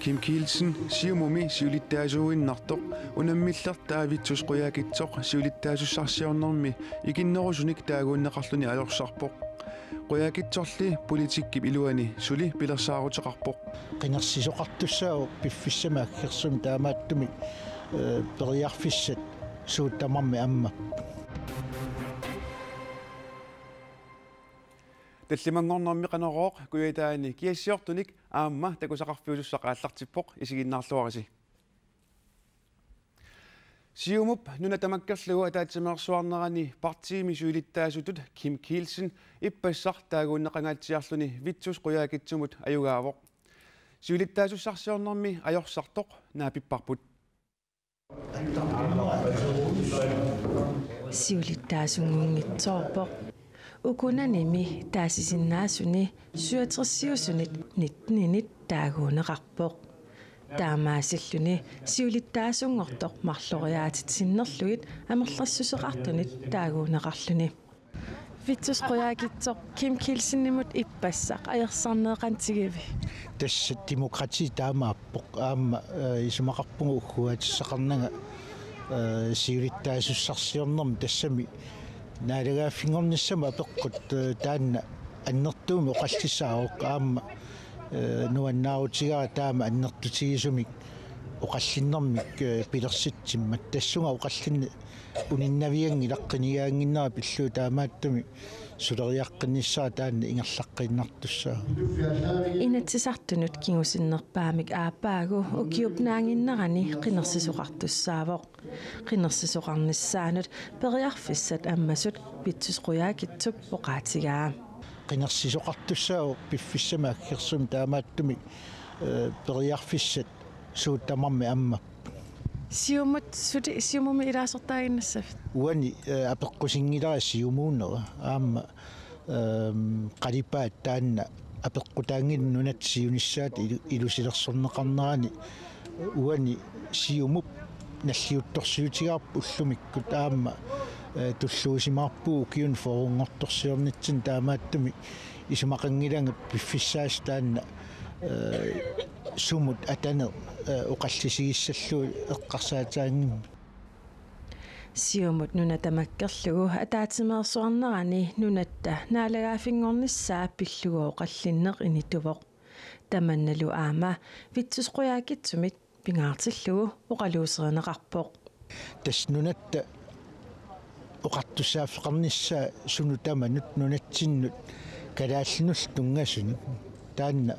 Kim Kielsen, siumumi siulittaasuuinnartoq unammillertaavitsus quyaakitsoq siulittaasussarsiornermi ikinnerusunik taaguunneqarluni alorsorpoq quyaakitsorli politikkip iluani suli pilersaaruteqarpoq qinnersisoqartussaau piffissama akkersum taamaattumi periarfissat suuttamarmi amma таллимангорнэрми канерооq куятаани киассиортуник аама такусақарфиусуссаqa аллартиппоq исигиннаарлуариси сиумуп нуна тамаккерлугу атаатсимеерсуарнерани партиими суилиттаасутут Kim Kielsen иппассар таагууннеқангаатсиарлуни витсус қуяакитсумут аюгаавоq суилиттаасуссарсиорнэрми ajorсартоq наапиппарпут сиулиттаасунгунгитсоорпоq ukунаними таасисиннаасуни суатерсиусунит 19-нит таагуунеқарпоq таамаасиллуни сиулиттаасунгортоq марлориаатит синнерлугит амерлассусеқартунит таагуунеқарлуни витсус қуяакитсоq Kim Kielsen-нимут иппассақ аерсарнеқантигиви тасса демократи таамааппоq аама исумақарпугу уггуатиссақарнага сиулиттаасуссарсиорнерми тассами наалегааффингорниссама апеққут таанна аннертууми оқаллисаароқ аама нуаннаарутигара таама аннертутигисумик оқаллиннэрмик пилерситсиммат тассунга оқаллинни униннавианги лаққинигаангиннера пиллуу таамааттуми сулериаққинниссаа таанна ингерлаққиннартуссаа инатсисартунут кигусиннерпаамик аапаагу укиупнаангиннерани қинерсисоқартуссаавоқ қинерсисоқарниссаанут периарфиссат аммасут питсус қуяакитсуп оқаатигаа qinnersisoqartussaau piffissama akkersum taamaattumi periarfissat suuttamarmi amma siumumi ilaasортаагиннассафит уани апеққусингилара сиумууннера аама қалипаат таанна апеққутаангин нунат сиунissaат илусилерсорнеқарнерани уани сиумуп наллиутторсиутигаарпу уллумиккут аама туллуусимаарпуу киун форунгорторсиорнитсин таамааттуми исумақангиланга пиффиссаас таанна сумут атане оқаллисигиссаллуу эққарсаатаангимми сиумут нуна тамаккерлугу атаатимеерсуарнерани нунатта наалагаафингорниссаа пиллугу оқаллиннеқ инитувоқ таманналу аама витсус қуяакитсумит пингаартиллугу оқалуусеринеқарпоқ тас нунатта оқартуссааффеқарниссаа суну таманут нунатсиннут калааллинул тунгасуни таанна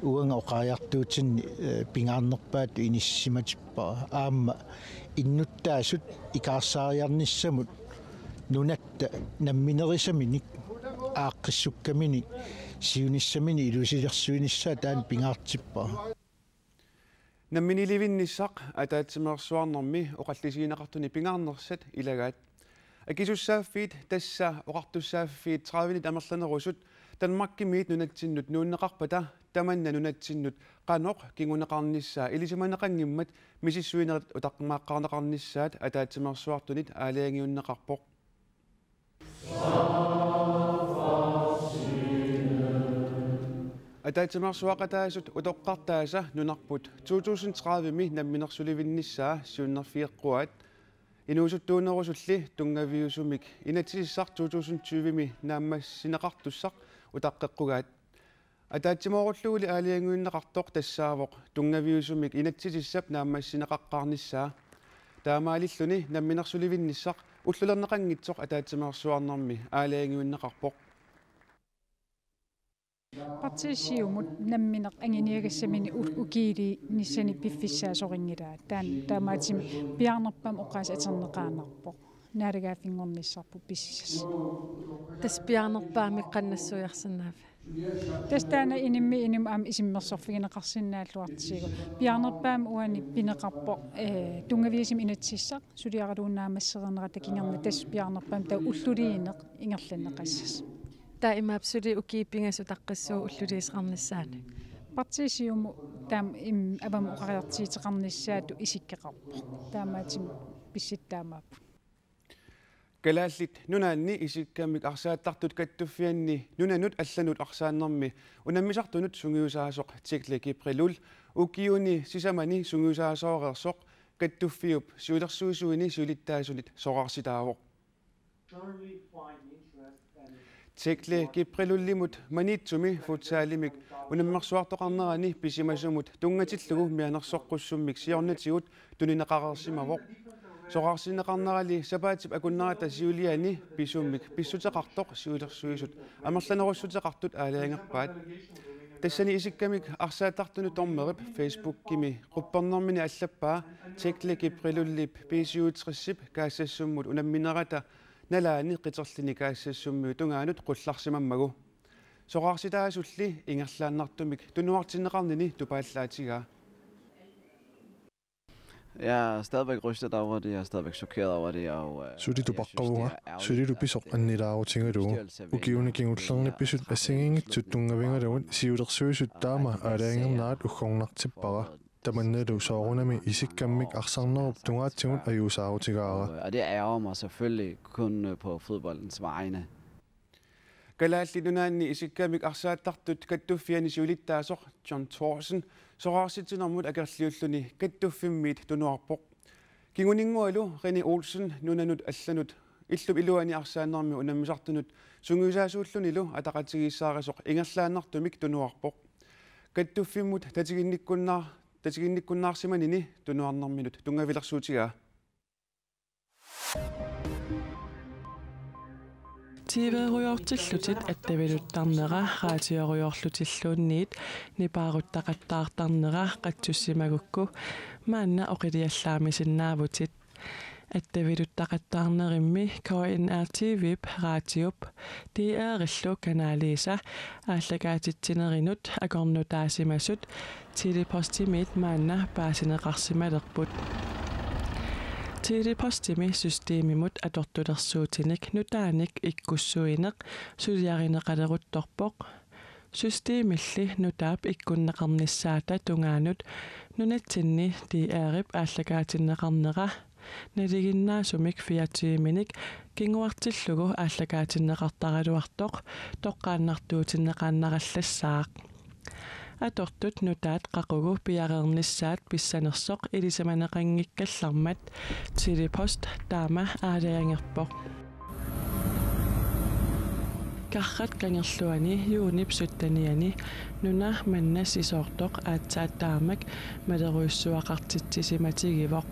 уанга оқариартуутинни пингаарнерпаат иниссиматиппаа аама иннуттаасут икаарсаариарниссамут нунатта намминерисаминик ааққиссуккамини сиуниссамини илусилерсуиниссаа таан пингаартиппаа намминиливинниссақ атаатсимеерсуарнэрми оқаллисигинеқартуни пингаарнерсат илагаат акисуссааффиит тасса оқартуссааффиит 30-нит амерланерусут Danmarkimiit nunatsinut nuunneqarpata tamanna nunatsinut qanoq kinguneqarnissaa ilisumannaqangimmat misissuinerit utaqqmaaqqarneqarnissaat ataatsimersuartunit aaliangiunneqarpoq атаатимерсуақатаасут утоққартааса нунарпут 2030ми намминерсуливиннissaa сиуннерфиеққуат инуусуттуунерусулли тунгавиусумик инатсиссар 2020ми нааммассинеқартуссақ утаққеққугаат атаатимооруллугули аалиангуиннеқартоқ тассаавоқ тунгавиусумик инатсисиссап нааммассинеқаққарниссаа таамаалиллуни намминерсуливиннissaq уллулернеқангитсоқ атаатимеерсуарнэрми аалиангуиннеқарпоқ партисиумут намминеқ ангиниагассамини укиили ниссани пиффиссаасорингилаа таамаатими пиарнерпам оқаас атернеқаанарпоқ наалагаафингорниссарпу писсас тас пиарнерпаами қаннассуиарсинааф тастаана инимми иним аам исиммерсорфигинеқарсинааллуартисигу пиарнерпаами уани пинеқарпоқ тунгавиисим инатсиссақ сулиагалууннаамассернера такингерна тас пиарнерпаами таа уллулиинеқ ингерланнеқассас таа имаапсули укииппингасу таққиссуу уллулиисеқарниссаани партисиуму таам им абам оқариартиитеқарниссаату исиккеқарпоқ таамаатим писситтаамааппу Kalaallit nunaanni isikkammik arsaattartut kattuffianni nunanut allanut arsaannermi unammisartunut sungiusaasoq tikle kiprilul ukiuni sisamani sungiusaasoorersoq kattuffiup suulersuusuini sulittaasulit soqarsitaavoq tikle kiprilullimut manitsumi futsaalimik unammersuartoqarnerani pisimasumut tungatillugu mianersoqqussummik siornatigut tunineqarersimavoq soqarsineqarnerali sapaatip akunnerata siuliani pisummik pissuteqartoq siulersuisut amerlanerussutеqartut aalaangerpaat тассани исиккамик арсаатартуну тормерип Facebook-кими quppernermini аллаппаа текли киприлуллип писиуутриссип каассассуммут унамминерата налаани қитерлини каассассуммиу тунгаанут qullarsimammagu соqarsitaasулли ингерлааннартумик тунуартиннеқарнини тупааллаатигаа. Jeg er stadigvæk rystet over det, jeg er stadigvæk chokeret over det, og Sudi du baqqavuga, sudi du pisok annilaarutingalu, ukiunikingullerne pisut assingingit tuttungavingaluun siulersuisut taama aalaangernaat uqqornartippara tamannalu soorunami isikkammik arsarnerup tungaattigut ajuusaarutigaara. Og det ærger mig selvfølgelig kun på fodboldens vegne. Kalaallinunaanni isikkaamik arsaattartut kattuffiani suulittaasoq John Thorsen soqarsitinermut akerliulluni kattuffimmit tunuarpoq kinguningualu René Olsen nunanut allanut illup iluani arsaannermi unammisartunut sunguisaasuullunilu ataqatigiissaaresoq ingerlaannartumik tunuarpoq kattuffimmut tatiginnikkunnaarsimanini tunuarnerminut tungavilersuutigaa. TV-ruyortillutit attaviluttarnera raatioruyorlutilluunniit nipaaruttaqattaartarnera qatsussimagukku maanna oqiliallaamisinnaavatit attaviluttaqattaarnerimmi KNR-TV-ip raatiup DR-illu kanaalisa ааллагаатитсинеринут акорнутаасимасут тилипостимит маанна паасинеқарсималерпут Tilipostimi systeemimut atortulersuutinik nutaanik ikkussuineq suliarineqaleruttorpoq systeemilli nutaap ikkunneqarnissaata tungaanut nunatsinni DR-ip ааллагаатиннеқарнера налигиннаасумик 24 миник кингуартиллугу ааллагаатиннеқартаралуартоқ тоққааннартуутиннеқааннараллассаақ аторtut nutaat qaqugu piareernissaat pissanersoq ilisamanеqanngikkallarmat Telepost taama aalaangerpoq karrat kangerluani yuunip suttaniani nuna manna sisoortoq aatsaattaamak maleruissuaqartitsisimatigivоq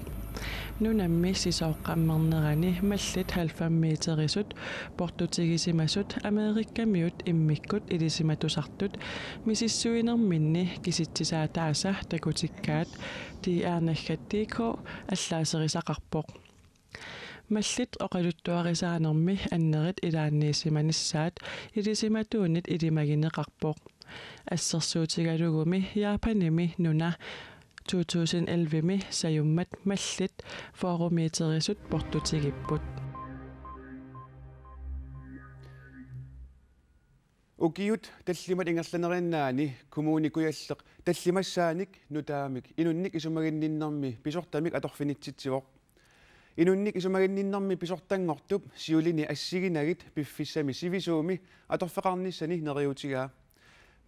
nunammi sisoqqammarnerani mallit 90 meterisut portutigisimasut amerikkamiut immikkut ilisimatusartut misissuinerminni kisittisaataasa takutikkaat DR-naggattiiko allaaserisaqarpoq маллит оқалуттуарисаанерми аннерит илаанниисиманissaat илисиматуунит илимагинеқарпоқ ассерсуутигалугуми яапаними нуна 2011-ми sajummat mallit foorumiiterisut portutigipput ukiut tallimat ingerlanerinaani kommunikujalleq tallimassaanik nutaamik inunnik isumaginninnermi pisortamik atorfinitsitsivоq inunnik isumaginninnermi pisortangortup siulini assiginagit piffissami sivisuumi atorfeqarnissani neriutigaa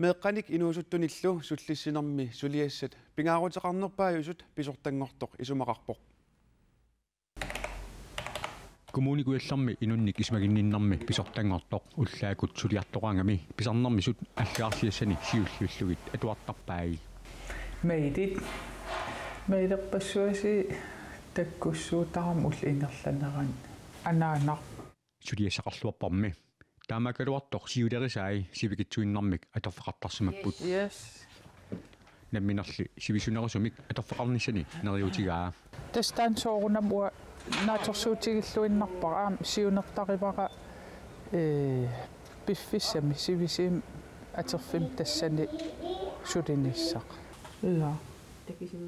meeqqanik inuusuttunillu sullissinermi suliassat pingaaruteqarnerpaajusut pisortangortoq isumaqarpoq kommunikujallarmi inunnik ismaginninnermi pisortangortoq ullaakut suliartoqaangami pisarnermisut аллаарсиассани сиуллуллугит атуартарпааги меилерпассуаси таккуссуутарам уллингерланеран анаанар сулиассақарлуарпарми таамакалуартоқ сиулерисаи сивикитсуиннармик аторфеқартарсимаппут yes намминерли сивисунерусумик аторфеқарниссани нериутигаа тастаан соорунамуа нааторсуутигиллуиннарпара аам сиунертаривара пиффиссами сивисим атерфим тассани сулиниссақ иа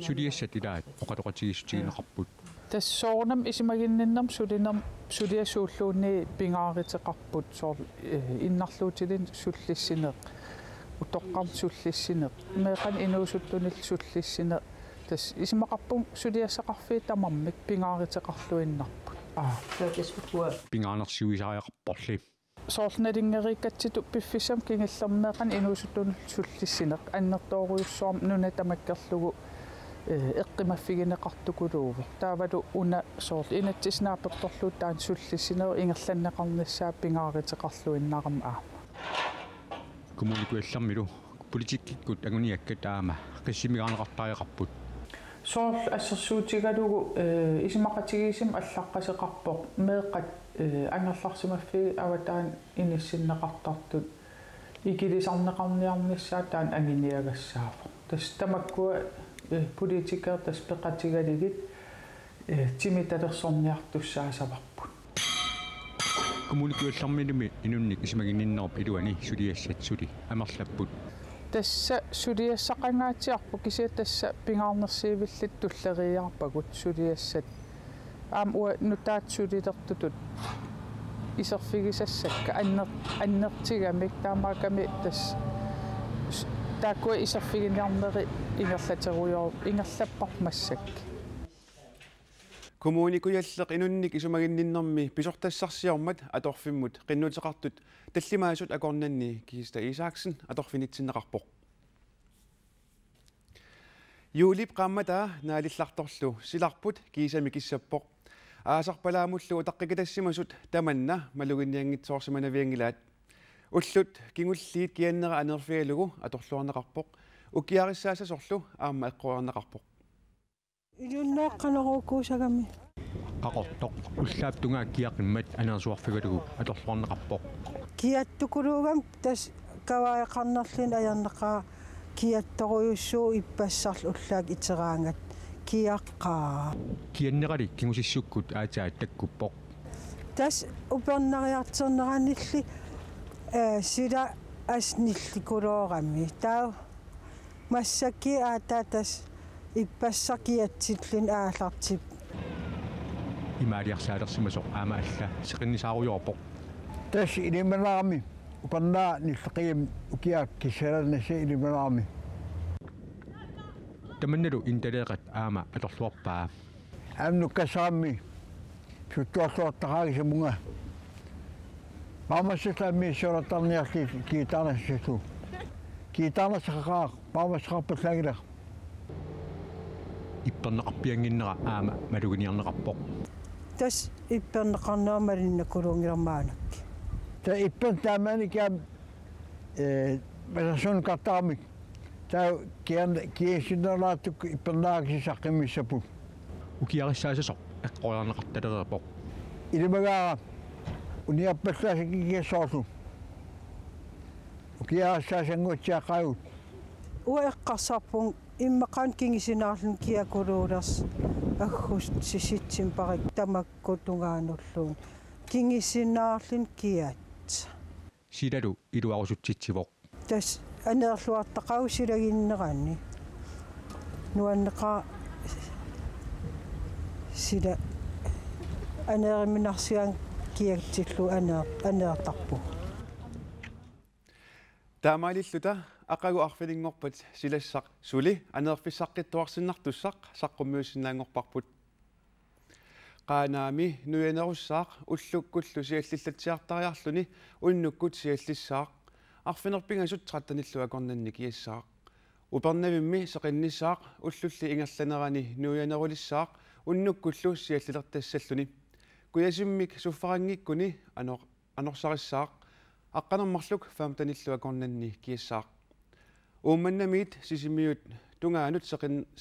сулиассатилаат оқалоқатигиссутигинеқарпут тассоорнам исимагинниннам сулинам сулиасууллуунни пингааритеқарпут соор иннарлуутилин суллиссинеқ утоққарт суллиссинеқ меқан инуусуттунил суллиссинеқ тас исимақарпун сулиассақарфии тамармик пингааритеқарлуиннарпут Pingaanarsiuisariaqarporli. Soornalingerikkatsitu piffissam kingillermeeqan inuusutun sullissineq annertooriussuarm nuna tamakkerlugu eqqimaffigineqartukuluuvi taavalu una soorli inatsisnaappertorluut taan sullissineru ingerlanneqarnissaa pingaariteqarluinnaram aama kommunikuallarmilu politikkikut aguniakka taama qissimigaanaqartariaqarput soorl assersuutigalugu isimaqatigiisim allaqqaseqarpoq meeqat angerlarsimaffi avataan inissinneqartartut ikilisarneqarniarnissaa taan anginiagassaavo tas tamakkua politiker tas peqatigaligit timitalersorniartussaasavарпут kommunikuallarminumi inunnik isimaginninnerp iluani suliassatsuli amerlapput tassa suliassaqangaatiarpu kisia tassa pingaarnersiivillit tulleriarpagut suliassat aam ua nutaatsulilertutut iserfigisassakka annertigamik taamaakami tas taakua iserfiginiarneri ingerlapparmassak kommunikujalleq inunnik isumaginninnermi pisortassarsiormat atorfimmut qinnuteqartut tallimaasut akornanni Kirsta Isaksen atorfinitsinneqarpoq Julip qammata naalillartorlu silarput kiisami kissappoq aasarpalaamullu taqqikitassimasut tamanna maluginniangitsoorsimanaviangilaat ullut kingulliit kiannera anerfialugu atorluarneqarpoq ukiarissaassorlu aamma eqqoarneqarpoq ilunnaqqaneruukkuusagami qaqortoq ullaaptungaa kiaqimmat anersuarfigalugu atorluarneqarpoq kiattukuluugam tas kavaaqarnerlin ajarneqaa kiattoruyussuu ippassarlu ullaak iteraangat kiaqqaa kiannerali kingusissukkut aataat takkuppoq tas upernariarterneranilli sila asnillikuloorami taa massakki aataatas ippassarkiatsillin aallartip imaaliarsaalersimasoq aama alla seqinnisaaruyorpoq tas inimanaarmi upannaa nilleqiim ukiaak kissalanassi inimanaarmi tamannalu intaleeqat aama atorluarpaa amnukkasaammi suttuarluartaqaagisamunga maamassataammi soratarniarli kiitaanassatu kiitaanassaqaqaaq maamassaqarpallaangilaq ipperneqarpianginnera aama maluginiarneqarpoq tas ipperneqarneermalinnakulungirmaanak ta ippan taamaanikam masasun kartaamik taa kiisinnerlaattuk ippernaakisisaqqimissapu ukiarissaassoq eqqoarneqartalerepoq ilimagaara uniappallaasikikiassoorlu ukiarissaasangutsiaqqaagut ua eqqarsarpun immaqaan kingisinaarlun kiakuluulers aggus sisitsimparик tamakkutungaanulluun kingisinaarlun kiat silalu iluarusutsitsivoq tas aneerluartaqau silaginneranni nuanneqa sila aneeriminarsian kiatsillu aneertarpu taamaalilluta aqagu arfilingorpat silassaq suli aneerfissaqqittuarsinnartussaq saqqummiussinnaangorparput qaanaami nuyanerussaaq ullukkullu siallillatsiartariarluni unnukkut siallissaaq arfinerpingasut 13 akornanni kiassaaq upernavimmi seqinnissaaq ullulli ingerlanerani nuyanerulissaaq unnukkullu siallilertassalluni kuyasimmik suffarangikkuni anorsarissaaq aqqanermarluk 15 akornanni kiassaaq uumannamiit sisimiut tungaanut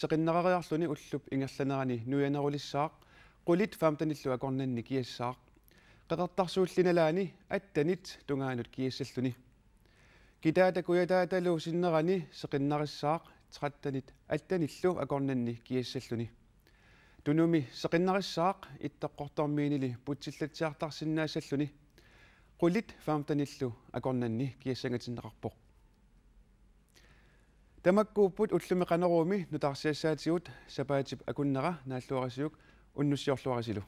seqinnerariarluni ullup ingerlanerani nuyanerulissaaq qulit 15 akornanni kiassaaq qeqertarsuullinalaani attanit tungaanut kiassalluni kitaata kuyataatalu sinnerani seqinnarissaaq 13 attanillu akornanni kiassalluni tunumi seqinnarissaaq itteqqortormiinili putsillatsiartarsinnaassalluni qulit 15 akornanni kiassangatinneqarpoq tamakkuupput ullumi qaneruumi nutarsiassaatigut sapaatip akunnera naalluarasiuk unnussiorluarasilu